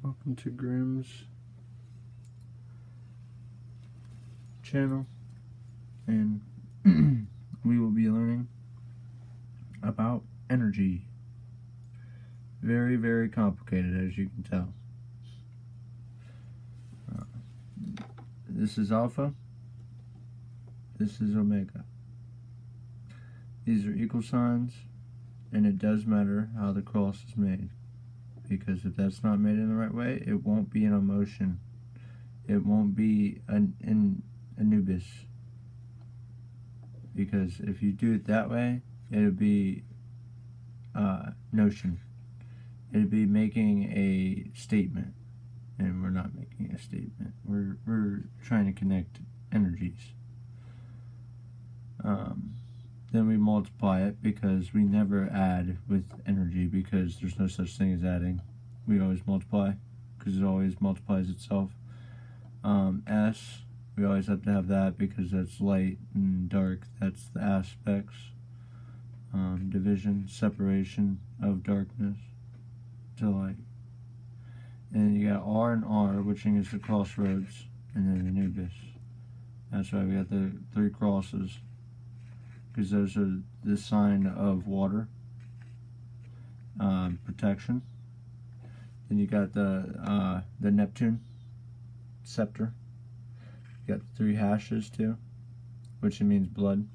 Welcome to Grimm's channel, and we will be learning about energy. Very, very complicated, as you can tell. This is alpha, this is omega. These are equal signs, and it does matter how the cross is made, because if that's not made in the right way, it won't be an emotion. It won't be an Anubis. Because if you do it that way, it'll be notion. It'll be making a statement, and we're not making a statement. We're trying to connect energies. Then we multiply it, because we never add with energy, because there's no such thing as adding. We always multiply, because it always multiplies itself. S, we always have to have that, because that's light and dark. That's the aspects. Division, separation of darkness to light. And then you got R and R, which is the crossroads, and then Anubis. That's why we got the 3 crosses, because those are the sign of water, protection. Then you got the Neptune scepter. You got the 3 hashes too, which means blood.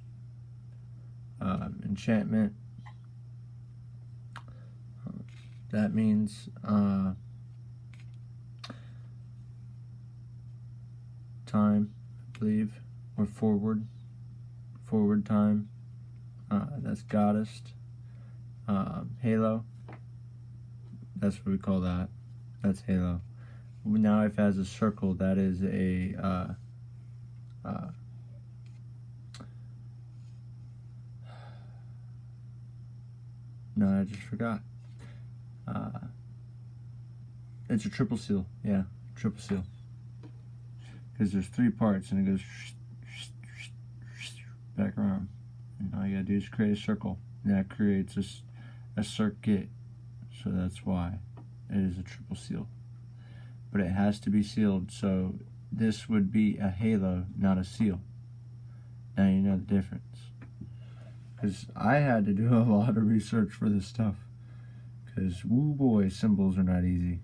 Enchantment. That means time, I believe, or forward time. That's goddess. Halo. That's what we call that. That's halo. Now if it has a circle, that is a no, I just forgot. It's a triple seal. Yeah, triple seal. Because there's 3 parts, and it goes back around. And all you gotta do is create a circle. And that creates a circuit. So that's why it is a triple seal. But it has to be sealed, so this would be a halo, not a seal. Now you know the difference. Because I had to do a lot of research for this stuff. Because, woo boy, symbols are not easy.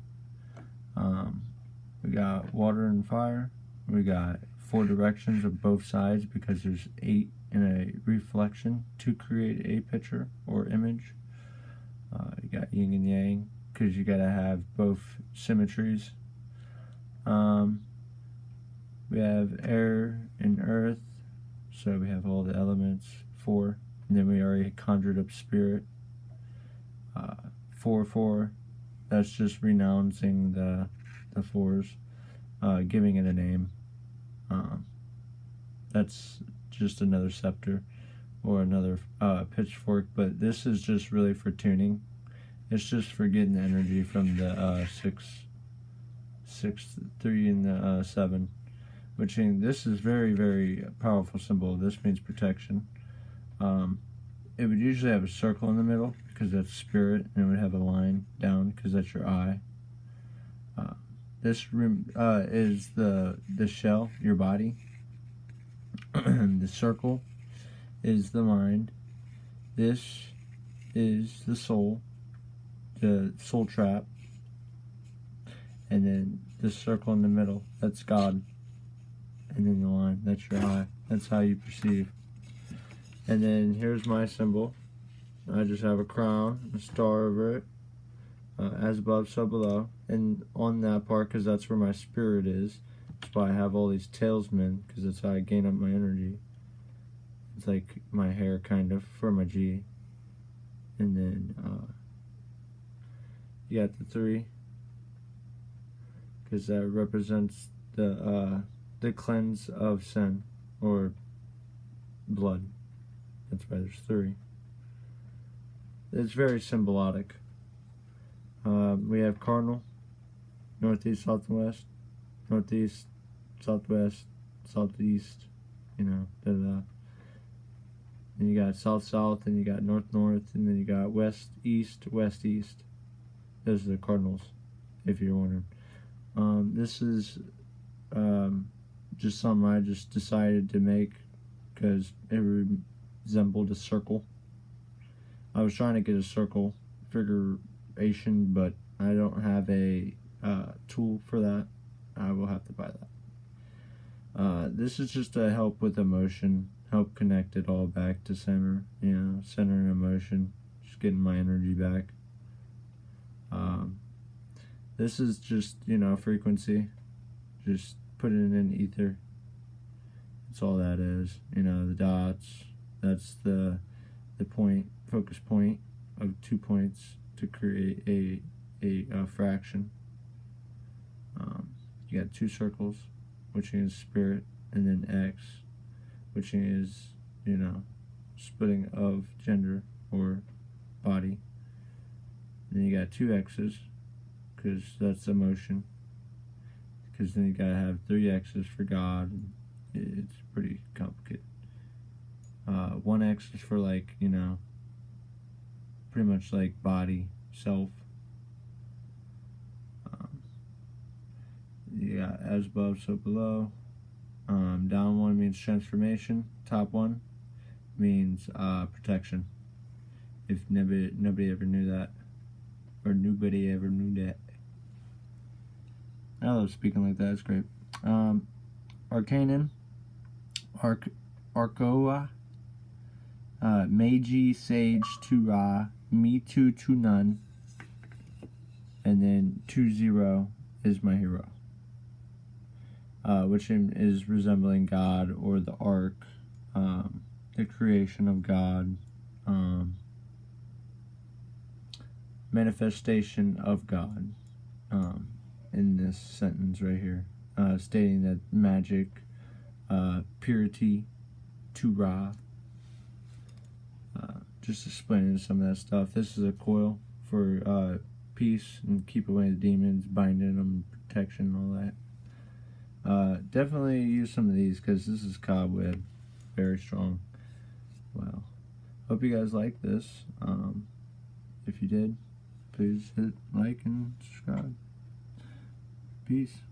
We got water and fire. We got 4 directions of both sides, because there's 8 in a reflection to create a picture or image. You got yin and yang, because you gotta have both symmetries. We have air and earth, so we have all the elements, 4. And then we already conjured up spirit. 4-4, that's just renouncing the 4s, giving it a name. That's just another scepter or another pitchfork, but this is just really for tuning. It's just for getting the energy from the 6, 3, and the 7, which means this is very, very powerful symbol. This means protection. It would usually have a circle in the middle, because that's spirit, and it would have a line down, because that's your eye. This room is the shell, your body. The circle is the mind. This is the soul trap. And then this circle in the middle, that's God. And then the line, that's your eye. That's how you perceive. And then here's my symbol. I just have a crown, a star over it, as above, so below. And on that part, because that's where my spirit is, that's why I have all these talesmen, because that's how I gain up my energy. It's like my hair, kind of, for my G. And then you got the 3, because that represents the cleanse of sin, or blood. That's why there's 3. It's very symbolic. We have cardinal, northeast, south, and west, northeast, southwest, southeast, Then you got south, south, and you got north, north, and then you got west, east, west, east. Those are the cardinals, if you're wondering. This is just something I just decided to make because it resembled a circle. I was trying to get a circle figuration, but I don't have a tool for that. I will have to buy that. This is just to help with emotion, help connect it all back to center, center and emotion, just getting my energy back. This is just, frequency, just put it in ether. That's all that is. The dots, that's the point, focus point of 2 points to create a fraction. You got 2 circles, which is spirit, and then X, which is, splitting of gender or body. And then you got 2 X's, because that's emotion. Because then you gotta have 3 X's for God. And it's pretty complicated. 1 X is for pretty much like body, self. You got as above, so below. Down 1 means transformation. Top 1 means protection. If nobody ever knew that, or nobody ever knew that. I love speaking like that. It's great. Arcanon, Arcoa, Meiji, Sage, Tura, Me Too, To None, and then 2-0 is my hero. Which is resembling God or the Ark, the creation of God, manifestation of God, in this sentence right here, stating that magic, purity, Tura, just explaining some of that stuff. This is a coil for peace and keep away the demons, binding them, protection, all that. Definitely use some of these because this is cobweb, very strong. Wow. Hope you guys like this. If you did, please hit like and subscribe. Peace.